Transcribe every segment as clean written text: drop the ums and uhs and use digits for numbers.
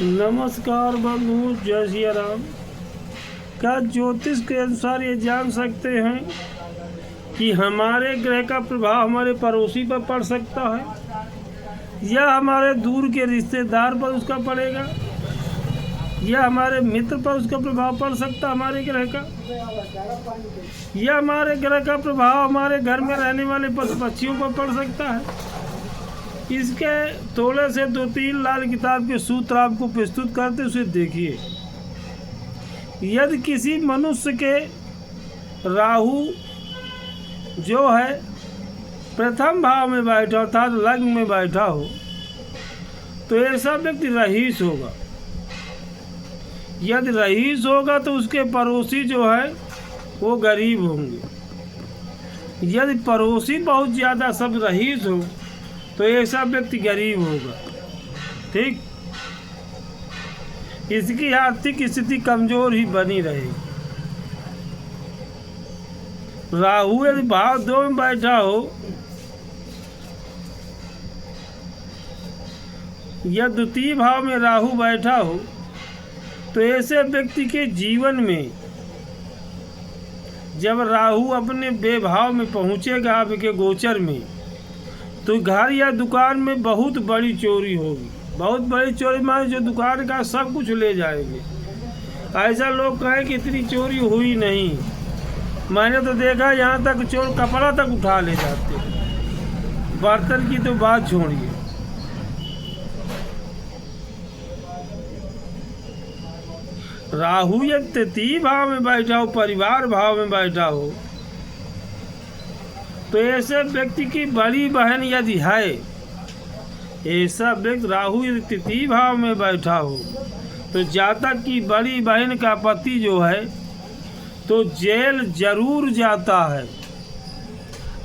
नमस्कार बंधु, जय श्री राम। क्या ज्योतिष के अनुसार ये जान सकते हैं कि हमारे ग्रह का प्रभाव हमारे पड़ोसी पर पड़ सकता है या हमारे दूर के रिश्तेदार पर उसका पड़ेगा या हमारे मित्र पर उसका प्रभाव पड़ सकता है हमारे ग्रह का, या हमारे ग्रह का प्रभाव हमारे घर में रहने वाले पशु पक्षियों पर पड़ सकता है। इसके थोड़े से 2-3 लाल किताब के सूत्र आपको प्रस्तुत करते उसे देखिए। यदि किसी मनुष्य के राहु जो है प्रथम भाव में बैठा अर्थात लग्न में बैठा हो तो ऐसा व्यक्ति रईस होगा। यदि रईस होगा तो उसके पड़ोसी जो है वो गरीब होंगे। यदि पड़ोसी बहुत ज़्यादा सब रईस हो तो ऐसा व्यक्ति गरीब होगा। ठीक, इसकी आर्थिक स्थिति कमजोर ही बनी रहेगी। राहु यदि भाव 2 में बैठा हो या द्वितीय भाव में राहु बैठा हो तो ऐसे व्यक्ति के जीवन में जब राहु अपने बेभाव में पहुंचेगा आपके गोचर में तो घर या दुकान में बहुत बड़ी चोरी होगी। बहुत बड़ी चोरी माने जो दुकान का सब कुछ ले जाएंगे। ऐसा लोग कहें कि इतनी चोरी हुई नहीं, मैंने तो देखा यहाँ तक चोर कपड़ा तक उठा ले जाते हैं, बर्तन की तो बात छोड़िए। राहु या तृतीय भाव में बैठा हो, परिवार भाव में बैठा हो तो ऐसे व्यक्ति की बड़ी बहन यदि है, ऐसा व्यक्ति राहु यदि तृतीय भाव में बैठा हो तो जातक की बड़ी बहन का पति जो है तो जेल जरूर जाता है।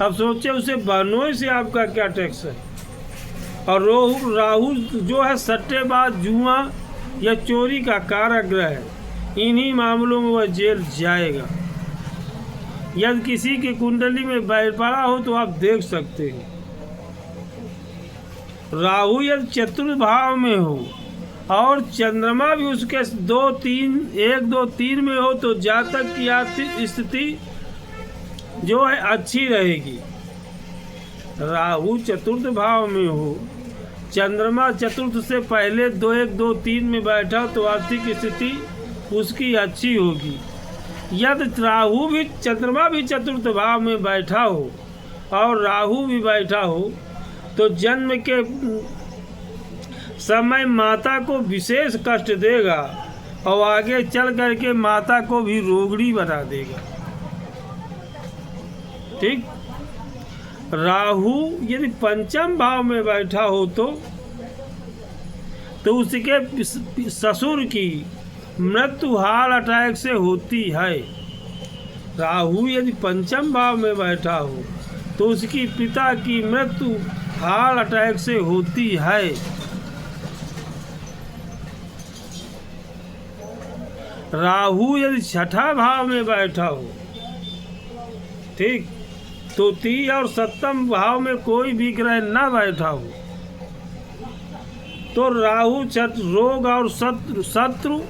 अब सोचे उसे बहनों से आपका क्या टैक्स है। और राहु जो है सट्टेबाज, जुआ या चोरी का कारक ग्रह है, इन्हीं मामलों में वह जेल जाएगा। यदि किसी की कुंडली में बैठ पड़ा हो तो आप देख सकते हैं। राहु यदि चतुर्थ भाव में हो और चंद्रमा भी उसके 1, 2, 3 में हो तो जातक की आर्थिक स्थिति जो है अच्छी रहेगी। राहु चतुर्थ भाव में हो, चंद्रमा चतुर्थ से पहले 1, 2, 3 में बैठा तो आर्थिक स्थिति उसकी अच्छी होगी। यदि राहु भी चंद्रमा भी चतुर्थ भाव में बैठा हो और राहु भी बैठा हो तो जन्म के समय माता को विशेष कष्ट देगा और आगे चल करके माता को भी रोगड़ी बना देगा। ठीक, राहु यदि पंचम भाव में बैठा हो तो उसके ससुर की मृत्यु हार्ट अटैक से होती है। राहु यदि पंचम भाव में बैठा हो तो उसकी पिता की मृत्यु हार्ट अटैक से होती है। राहु यदि छठा भाव में बैठा हो, ठीक, तो 3 और 7 भाव में कोई भी ग्रह न बैठा हो तो राहु रोग और शत्रु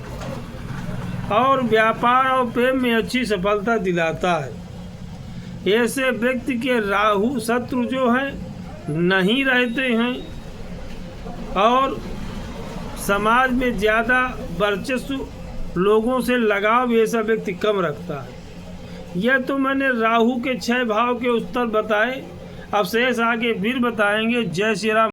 और व्यापार और प्रेम में अच्छी सफलता दिलाता है। ऐसे व्यक्ति के राहु शत्रु जो हैं नहीं रहते हैं और समाज में ज़्यादा वर्चस्व, लोगों से लगाव ऐसा व्यक्ति कम रखता है। यह तो मैंने राहु के 6 भाव के उत्तर बताए। अब शेष आगे फिर बताएंगे। जय श्री राम।